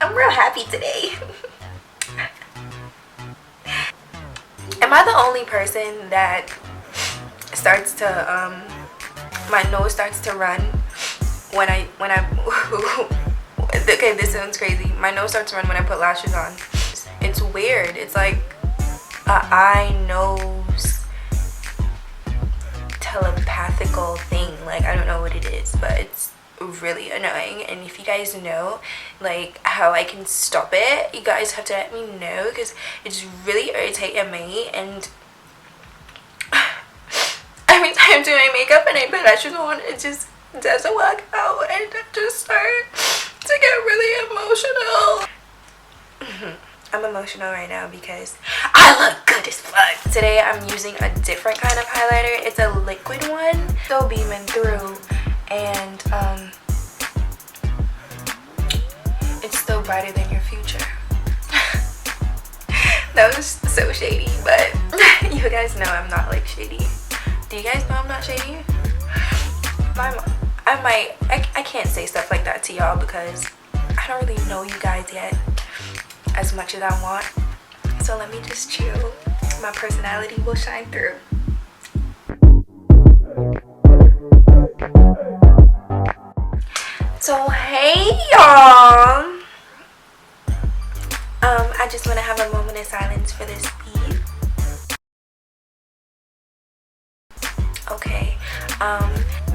I'm real happy today. Am I the only person that starts to my nose starts to run when I okay, this sounds crazy. My nose starts to run when I put lashes on. It's weird. It's like a eye nose telepathical thing. Like, I don't know what it is, but it's really annoying. And if you guys know like how I can stop it, you guys have to let me know, because it's really irritating me. And every time I'm doing makeup and I put lashes on, it just doesn't work out, and I just start to get really emotional. I'm emotional right now because I look good as fuck. Today I'm using a different kind of highlighter. It's a liquid one, still beaming through, and it's still brighter than your future. That was so shady, but you guys know I'm not like shady. Do you guys know I'm not shady? I can't say stuff like that to y'all because I don't really know you guys yet as much as I want. So let me just chill. My personality will shine through. So hey y'all. I just want to have a moment of silence for this beat. Okay.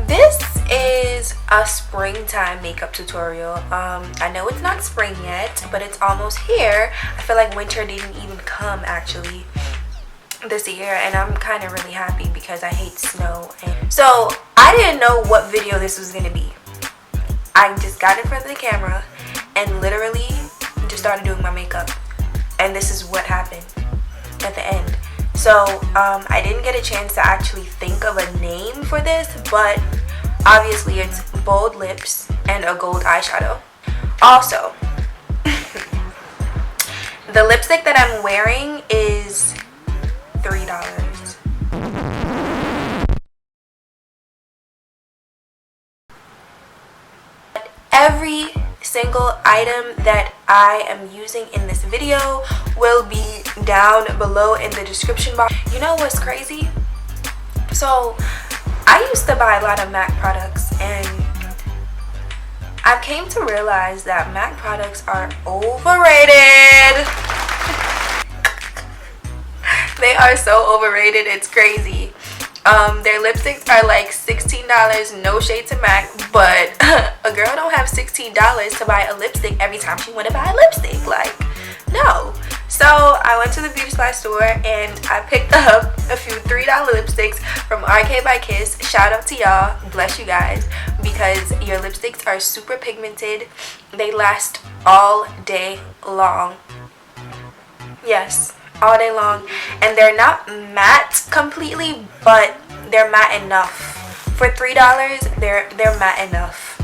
This is a springtime makeup tutorial. I know it's not spring yet, but it's almost here. I feel like winter didn't even come actually this year, and I'm kind of really happy because I hate snow. And so I didn't know what video this was gonna be. I just got in front of the camera and literally just started doing my makeup, and this is what happened at the end. So I didn't get a chance to actually think of a name for this, but obviously it's bold lips and a gold eyeshadow. Also, the lipstick that I'm wearing is $3. Every single item that I am using in this video will be down below in the description box. You know what's crazy? So I used to buy a lot of MAC products, and I came to realize that MAC products are overrated. They are so overrated, it's crazy. Their lipsticks are like $16, no shade to MAC, but a girl don't have $16 to buy a lipstick every time she want to buy a lipstick. Like, no. So I went to the beauty supply store and I picked up a few $3 lipsticks from RK by Kiss. Shout out to y'all, bless you guys, because your lipsticks are super pigmented. They last all day long. Yes, all day long. And they're not matte completely, but they're matte enough. For $3, they're matte enough.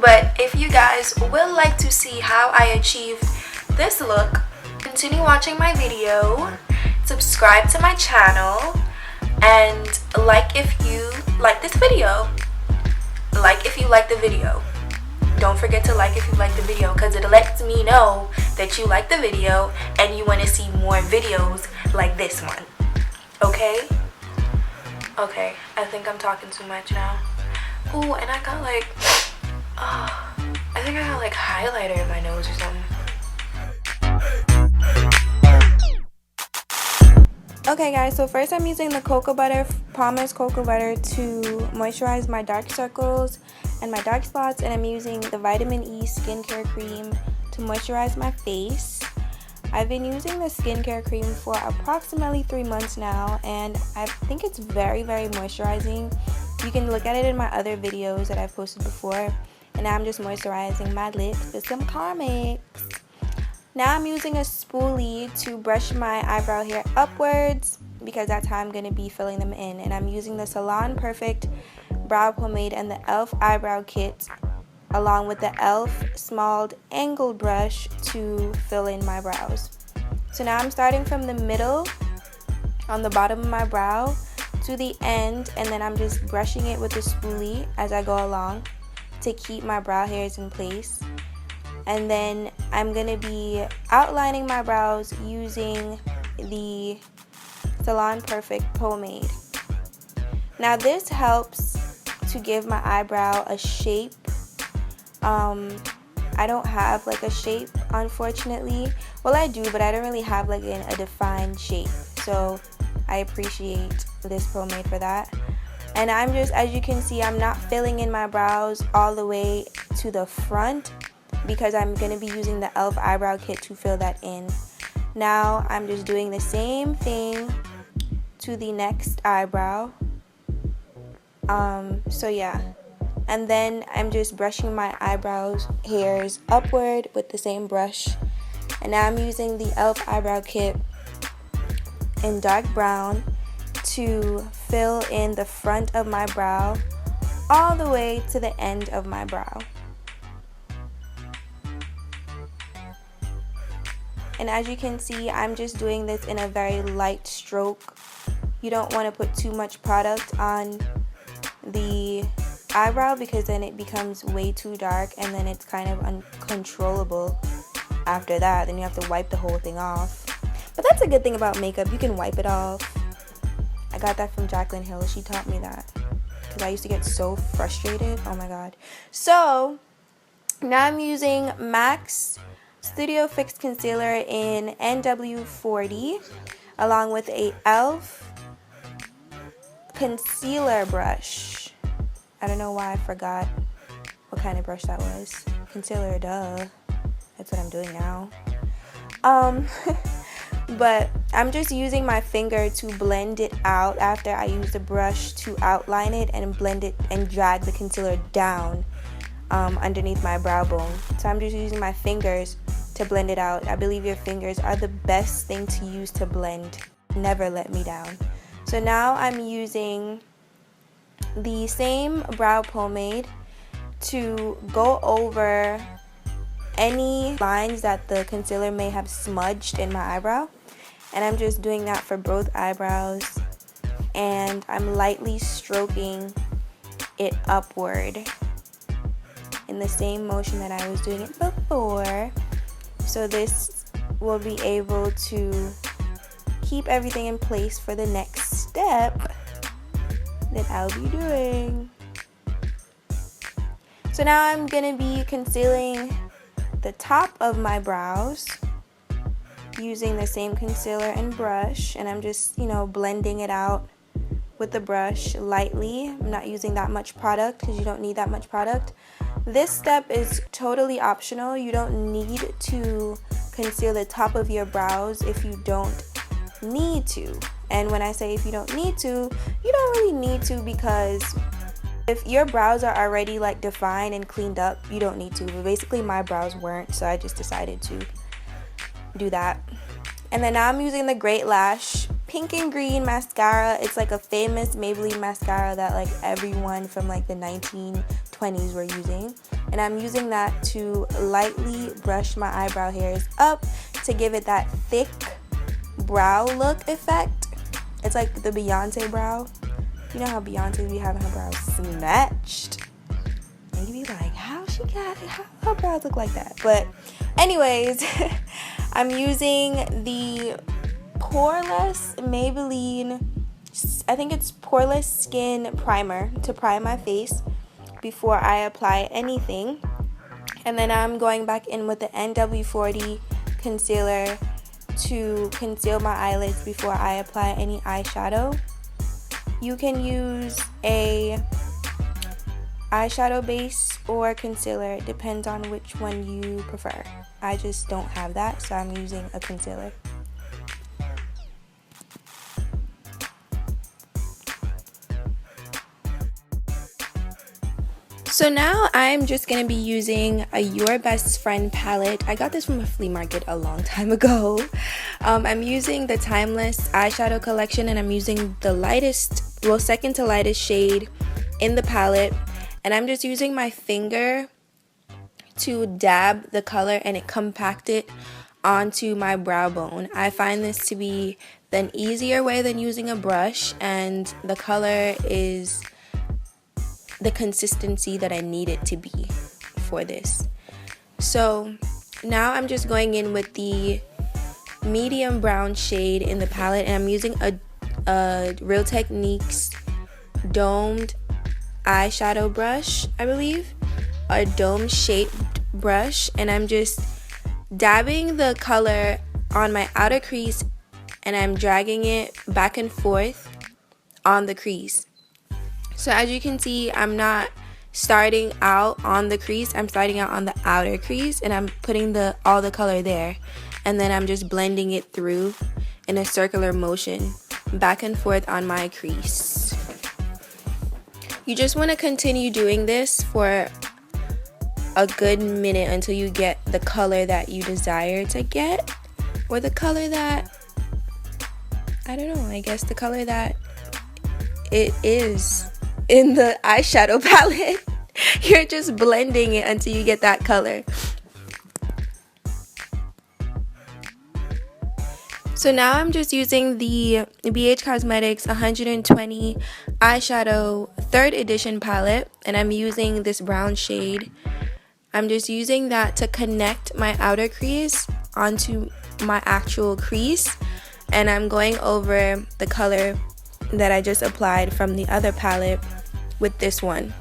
But if you guys would like to see how I achieve this look, continue watching my video, subscribe to my channel, and like if you like this video. Like if you like the video. Don't forget to like if you like the video, because it lets me know that you like the video and you want to see more videos like this one. Okay? Okay, I think I'm talking too much now. Ooh, and I got like, I think I got like highlighter in my nose or something. Okay guys, so first I'm using the cocoa butter, Promise cocoa butter, to moisturize my dark circles and my dark spots, and I'm using the vitamin E skincare cream to moisturize my face. I've been using the skincare cream for approximately 3 months now, and I think it's very moisturizing. You can look at it in my other videos that I've posted before. And now I'm just moisturizing my lips with some Cosmetic. Now I'm using a spoolie to brush my eyebrow hair upwards, because that's how I'm going to be filling them in. And I'm using the Salon Perfect Brow Pomade and the E.L.F Eyebrow Kit, along with the E.L.F Smalled Angled Brush to fill in my brows. So now I'm starting from the middle on the bottom of my brow to the end, and then I'm just brushing it with the spoolie as I go along to keep my brow hairs in place. And then I'm going to be outlining my brows using the Salon Perfect Pomade. Now this helps to give my eyebrow a shape. I don't have like a shape, unfortunately. Well, I do, but I don't really have like a defined shape. So I appreciate this pomade for that. And I'm just, as you can see, I'm not filling in my brows all the way to the front because I'm going to be using the E.L.F. eyebrow kit to fill that in. Now I'm just doing the same thing to the next eyebrow. So yeah. And then I'm just brushing my eyebrows hairs upward with the same brush. And now I'm using the E.L.F. eyebrow kit in dark brown to fill in the front of my brow all the way to the end of my brow. And as you can see, I'm just doing this in a very light stroke. You don't want to put too much product on the eyebrow because then it becomes way too dark and then it's kind of uncontrollable after that. Then you have to wipe the whole thing off. But that's a good thing about makeup. You can wipe it off. I got that from Jaclyn Hill. She taught me that because I used to get so frustrated. Oh my god. So now I'm using MAC's Studio Fix Concealer in NW40 along with a E.L.F. concealer brush. I don't know why I forgot what kind of brush that was. Concealer, duh. That's what I'm doing now. But I'm just using my finger to blend it out after I use the brush to outline it and blend it and drag the concealer down underneath my brow bone. So I'm just using my fingers to blend it out. I believe your fingers are the best thing to use to blend. Never let me down. So now I'm using the same brow pomade to go over any lines that the concealer may have smudged in my eyebrow. And I'm just doing that for both eyebrows. And I'm lightly stroking it upward in the same motion that I was doing it before. So this will be able to keep everything in place for the next step that I'll be doing. So now I'm going to be concealing the top of my brows using the same concealer and brush, and I'm just, you know, blending it out with the brush lightly. I'm not using that much product because you don't need that much product. This step is totally optional. You don't need to conceal the top of your brows if you don't need to. And when I say if you don't need to, you don't really need to, because if your brows are already like defined and cleaned up, you don't need to. But basically my brows weren't, so I just decided to do that. And then now I'm using the Great Lash pink and green mascara. It's like a famous Maybelline mascara that like everyone from like the 1920s were using. And I'm using that to lightly brush my eyebrow hairs up to give it that thick brow look effect. It's like the Beyonce brow. You know how Beyonce be having her brows snatched? And you be like, how her brows look like that? But anyways, I'm using the Poreless Maybelline, I think it's Poreless Skin Primer to prime my face before I apply anything. And then I'm going back in with the NW40 concealer to conceal my eyelids before I apply any eyeshadow. You can use a eyeshadow base or concealer. It depends on which one you prefer. I just don't have that, so I'm using a concealer. So now I'm just going to be using a Your Best Friend palette. I got this from a flea market a long time ago. I'm using the Timeless eyeshadow collection, and I'm using the lightest, well, second to lightest shade in the palette. And I'm just using my finger to dab the color and it compact it onto my brow bone. I find this to be an easier way than using a brush, and the color is the consistency that I need it to be for this. So now I'm just going in with the medium brown shade in the palette, and I'm using a Real Techniques domed eyeshadow brush, I believe, a dome shaped brush, and I'm just dabbing the color on my outer crease and I'm dragging it back and forth on the crease. So as you can see, I'm not starting out on the crease, I'm starting out on the outer crease, and I'm putting all the color there, and then I'm just blending it through in a circular motion back and forth on my crease. You just want to continue doing this for a good minute until you get the color that you desire to get, or the color that, I don't know, I guess the color that it is in the eyeshadow palette. You're just blending it until you get that color. So now I'm just using the BH Cosmetics 120 eyeshadow 3rd edition palette, and I'm using this brown shade. I'm just using that to connect my outer crease onto my actual crease, and I'm going over the color that I just applied from the other palette with this one.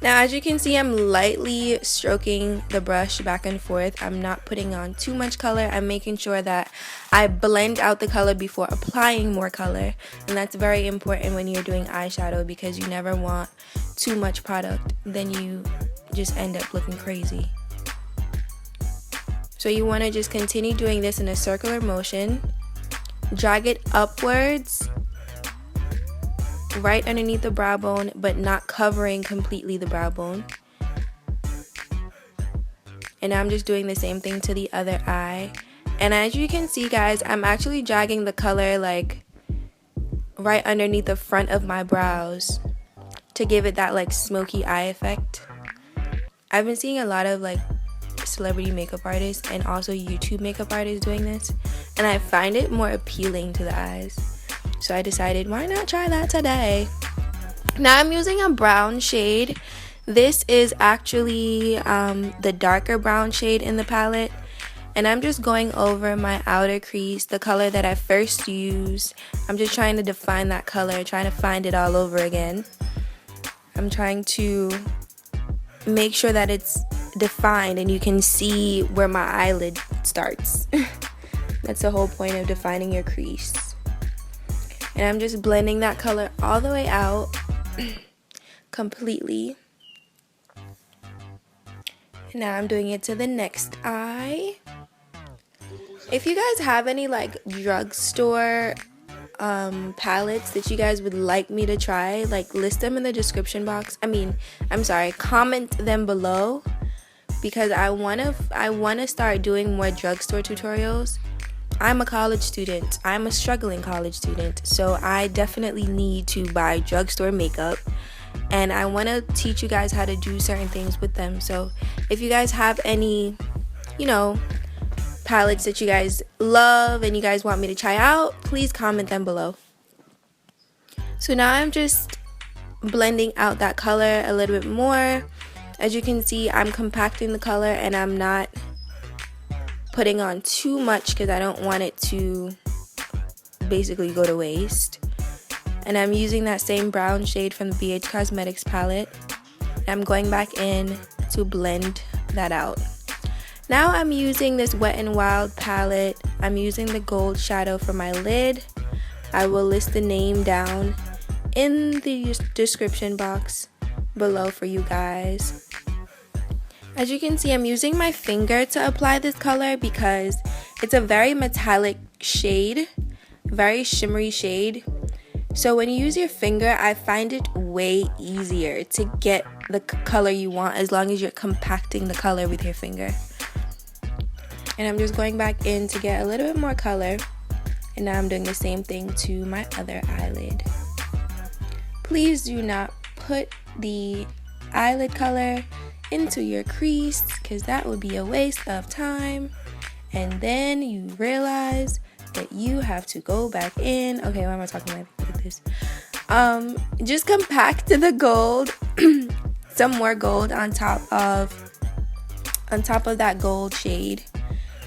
Now as you can see, I'm lightly stroking the brush back and forth. I'm not putting on too much color. I'm making sure that I blend out the color before applying more color, and that's very important when you're doing eyeshadow, because you never want too much product, then you just end up looking crazy. So you want to just continue doing this in a circular motion. Drag it upwards right underneath the brow bone, but not covering completely the brow bone. And I'm just doing the same thing to the other eye. And as you can see, guys, I'm actually dragging the color like right underneath the front of my brows to give it that like smoky eye effect. I've been seeing a lot of like celebrity makeup artists and also YouTube makeup artists doing this, and I find it more appealing to the eyes. So I decided, why not try that today? Now I'm using a brown shade. This is actually the darker brown shade in the palette, and I'm just going over my outer crease, the color that I first used. I'm just trying to define that color, trying to find it all over again. I'm trying to make sure that it's defined and you can see where my eyelid starts. That's the whole point of defining your crease. And I'm just blending that color all the way out completely. And now I'm doing it to the next eye. If you guys have any like drugstore palettes that you guys would like me to try, like list them in the description box. Comment them below, because I wanna start doing more drugstore tutorials. I'm a college student. I'm a struggling college student, so I definitely need to buy drugstore makeup, and I want to teach you guys how to do certain things with them. So if you guys have any, palettes that you guys love and you guys want me to try out, please comment them below. So now I'm just blending out that color a little bit more. As you can see, I'm compacting the color and I'm not putting on too much because I don't want it to basically go to waste. And I'm using that same brown shade from the BH Cosmetics palette. I'm going back in to blend that out. Now I'm using this Wet n Wild palette. I'm using the gold shadow for my lid. I will list the name down in the description box below for you guys. As you can see, I'm using my finger to apply this color because it's a very metallic shade, very shimmery shade. So when you use your finger, I find it way easier to get the color you want as long as you're compacting the color with your finger. And I'm just going back in to get a little bit more color. And now I'm doing the same thing to my other eyelid. Please do not put the eyelid color into your crease, because that would be a waste of time. And then you realize that you have to go back in. Okay, why am I talking like this? Just compact the gold, some more gold on top of on top of that gold shade.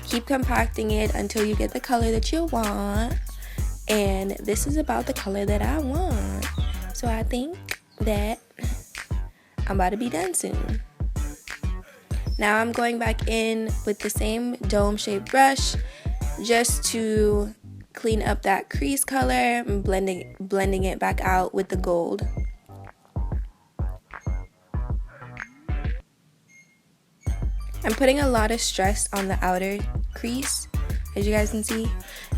Keep compacting it until you get the color that you want. And this is about the color that I want. So I think that I'm about to be done soon. Now I'm going back in with the same dome shaped brush just to clean up that crease color and blending it back out with the gold. I'm putting a lot of stress on the outer crease, as you guys can see.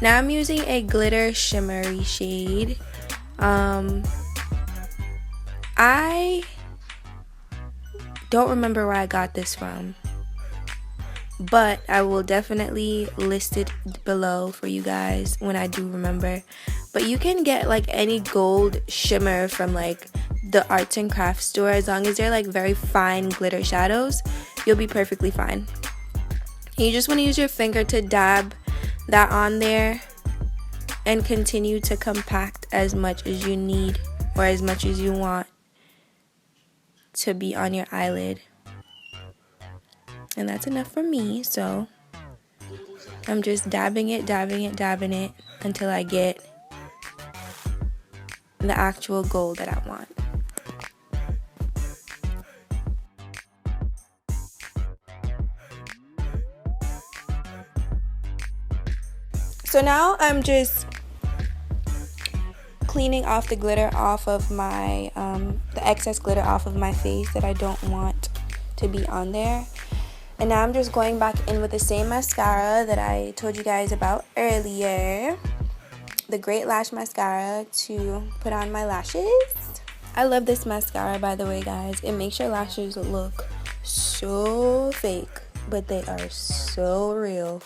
Now I'm using a glitter shimmery shade. I don't remember where I got this from, but I will definitely list it below for you guys when I do remember. But you can get like any gold shimmer from like the arts and crafts store, as long as they're like very fine glitter shadows, you'll be perfectly fine. You just want to use your finger to dab that on there and continue to compact as much as you need or as much as you want to be on your eyelid. And that's enough for me, so I'm just dabbing it until I get the actual gold that I want. So now I'm just cleaning off the glitter off of my, the excess glitter off of my face that I don't want to be on there. And now I'm just going back in with the same mascara that I told you guys about earlier. The Great Lash Mascara to put on my lashes. I love this mascara, by the way, guys. It makes your lashes look so fake, but they are so real.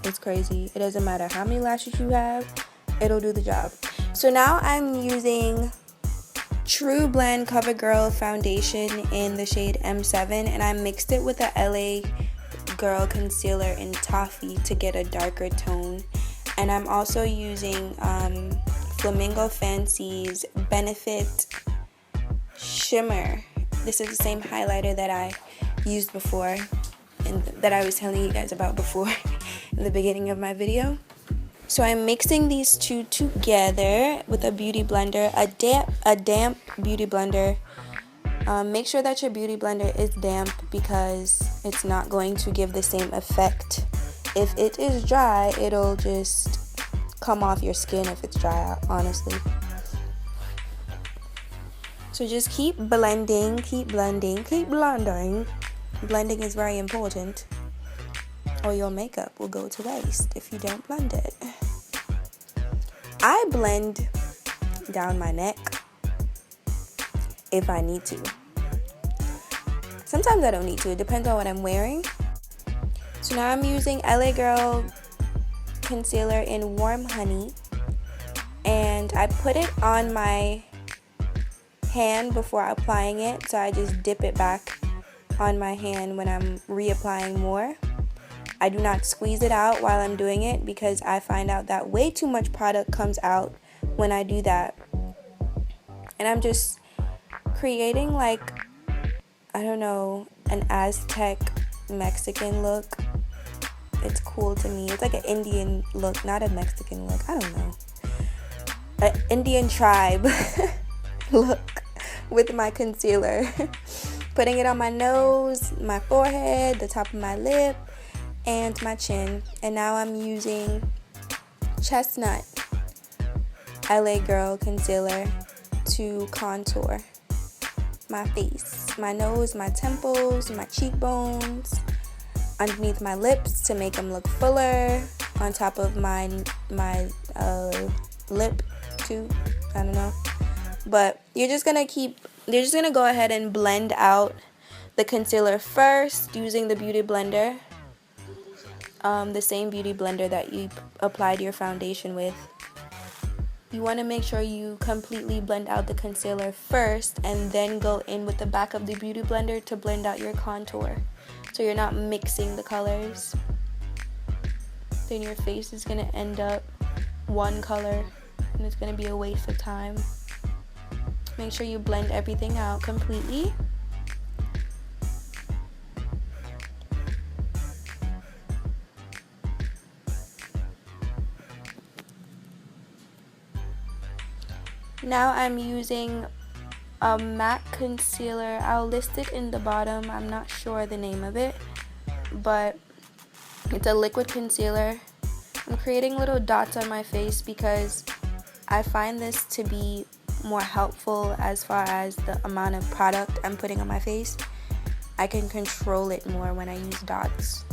It's crazy. It doesn't matter how many lashes you have, it'll do the job. So now I'm using True Blend CoverGirl foundation in the shade M7, and I mixed it with the LA Girl concealer in Toffee to get a darker tone. And I'm also using Flamingo Fancy's Benefit Shimmer. This is the same highlighter that I used before and that I was telling you guys about before in the beginning of my video. So I'm mixing these two together with a beauty blender, a damp beauty blender. Make sure that your beauty blender is damp because it's not going to give the same effect. If it is dry, it'll just come off your skin if it's dry, honestly. So just keep blending, keep blending, keep blending. Blending is very important, or your makeup will go to waste if you don't blend it. I blend down my neck if I need to. Sometimes I don't need to. It depends on what I'm wearing. So now I'm using LA Girl concealer in Warm Honey, and I put it on my hand before applying it, so I just dip it back on my hand when I'm reapplying more. I do not squeeze it out while I'm doing it because I find out that way too much product comes out when I do that. And I'm just creating like, I don't know, an Aztec Mexican look. It's cool to me. It's like an Indian look, not a Mexican look. I don't know. An Indian tribe look with my concealer. Putting it on my nose, my forehead, the top of my lip, and my chin. And now I'm using Chestnut LA Girl concealer to contour my face, my nose, my temples, my cheekbones, underneath my lips to make them look fuller, on top of my lip too. I don't know. But you're just gonna go ahead and blend out the concealer first using the beauty blender. The same beauty blender that you applied your foundation with. You want to make sure you completely blend out the concealer first and then go in with the back of the beauty blender to blend out your contour, so you're not mixing the colors. Then your face is going to end up one color and it's going to be a waste of time. Make sure you blend everything out completely. Now I'm using a matte concealer. I'll list it in the bottom. I'm not sure the name of it, but it's a liquid concealer. I'm creating little dots on my face because I find this to be more helpful as far as the amount of product I'm putting on my face. I can control it more when I use dots.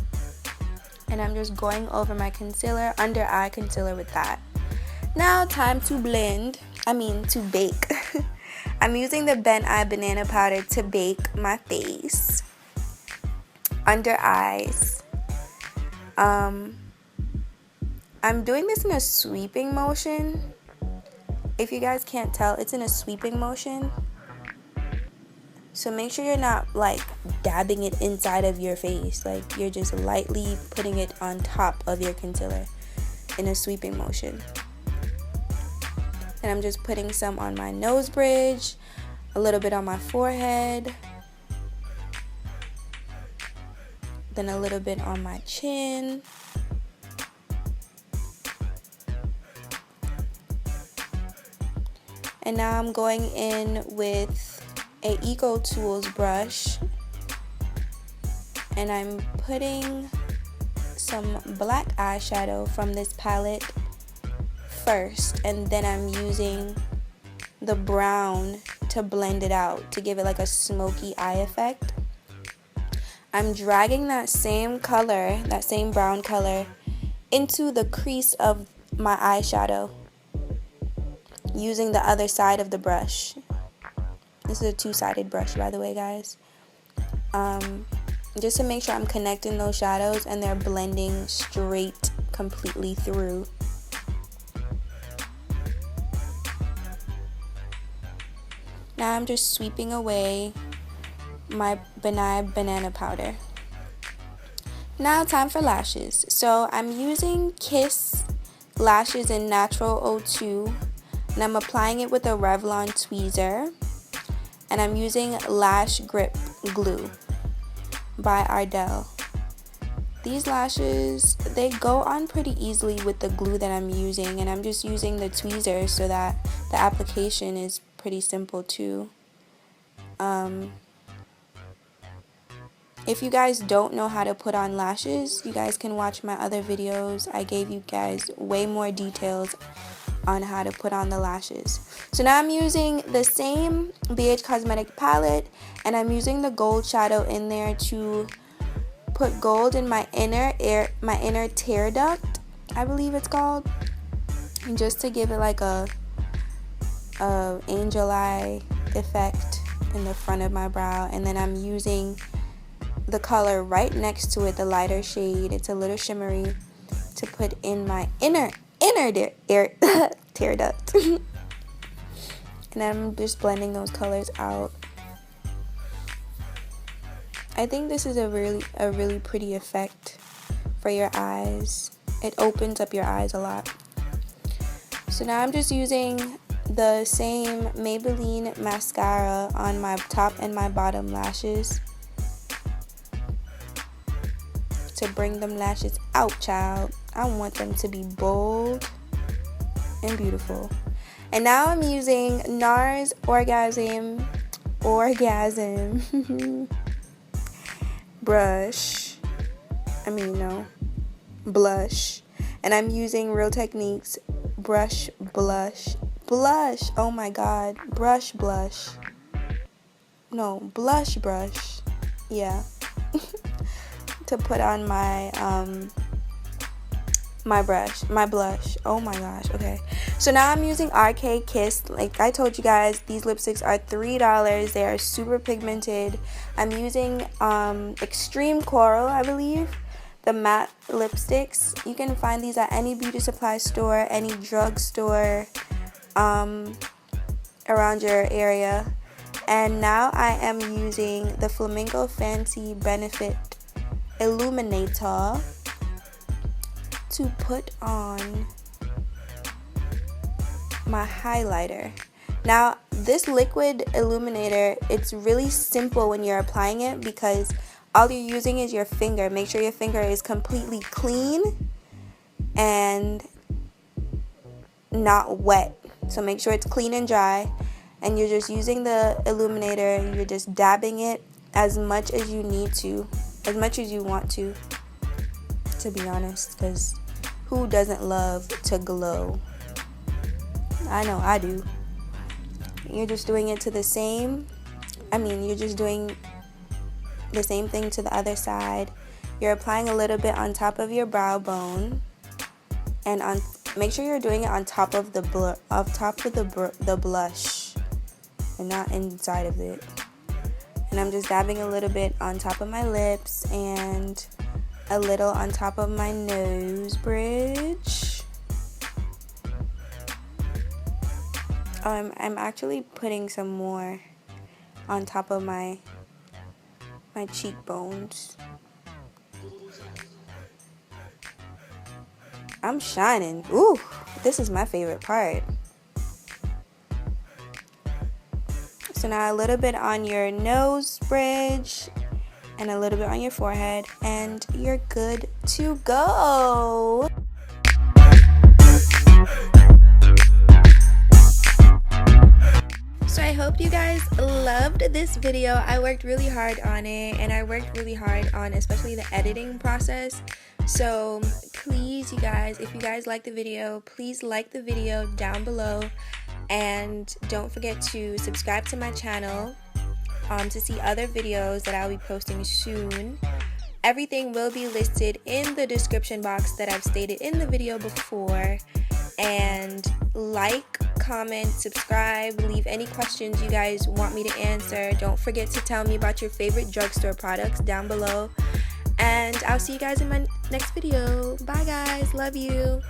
And I'm just going over my concealer, under eye concealer with that. Now time to blend, to bake. I'm using the Bent Eye Banana Powder to bake my face, under eyes. I'm doing this in a sweeping motion. If you guys can't tell, it's in a sweeping motion. So make sure you're not like dabbing it inside of your face. Like you're just lightly putting it on top of your concealer in a sweeping motion. And I'm just putting some on my nose bridge, a little bit on my forehead, then a little bit on my chin. And now I'm going in with a Eco Tools brush, and I'm putting some black eyeshadow from this palette first, and then I'm using the brown to blend it out to give it like a smoky eye effect. I'm dragging that same color, that same brown color, into the crease of my eyeshadow using the other side of the brush. This is a two-sided brush, by the way, guys. Just to make sure I'm connecting those shadows and they're blending straight completely through. Now I'm just sweeping away my banana powder. Now time for lashes. So I'm using Kiss lashes in Natural 02, and I'm applying it with a Revlon tweezer. And I'm using Lash Grip Glue by Ardell. These lashes, they go on pretty easily with the glue that I'm using, and I'm just using the tweezer so that the application is pretty simple too. If you guys don't know how to put on lashes, you guys can watch my other videos. I gave you guys way more details on how to put on the lashes. So now I'm using the same BH Cosmetic palette, and I'm using the gold shadow in there to put gold in my inner tear duct, I believe it's called, and just to give it like a angel eye effect in the front of my brow. And then I'm using the color right next to it, the lighter shade, it's a little shimmery, to put in my inner tear duct. And I'm just blending those colors out. I think this is a really pretty effect for your eyes. It opens up your eyes a lot. So now I'm just using the same Maybelline mascara on my top and my bottom lashes to bring them lashes out, child. I want them to be bold and beautiful. And now I'm using NARS Orgasm blush. And I'm using Real Techniques blush. Oh my god, blush. No, blush brush. Yeah. To put on my my blush. Oh my gosh. Okay, so now I'm using RK Kiss. Like I told you guys, these lipsticks are $3. They are super pigmented. I'm using Extreme Coral, I believe, the matte lipsticks. You can find these at any beauty supply store, any drugstore around your area. And now I am using the Flamingo Fancy Benefit Illuminator to put on my highlighter. Now this liquid illuminator, it's really simple when you're applying it because all you're using is your finger. Make sure your finger is completely clean and not wet. So make sure it's clean and dry, and you're just using the illuminator and you're just dabbing it as much as you need to, as much as you want to be honest, because who doesn't love to glow? I know I do. You're just doing it to the same, you're just doing the same thing to the other side. You're applying a little bit on top of your brow bone, and make sure you're doing it on top of the blush, and not inside of it. And I'm just dabbing a little bit on top of my lips and a little on top of my nose bridge. I'm actually putting some more on top of my cheekbones. I'm shining. Ooh, this is my favorite part. So now a little bit on your nose bridge and a little bit on your forehead, and you're good to go. So I hope you guys loved this video. I worked really hard on it, and I worked really hard on especially the editing process. So please, you guys, if you guys like the video, please like the video down below, and don't forget to subscribe to my channel to see other videos that I'll be posting soon. Everything will be listed in the description box that I've stated in the video before. And like, comment, subscribe, leave any questions you guys want me to answer. Don't forget to tell me about your favorite drugstore products down below. And I'll see you guys in my next video. Bye guys, love you.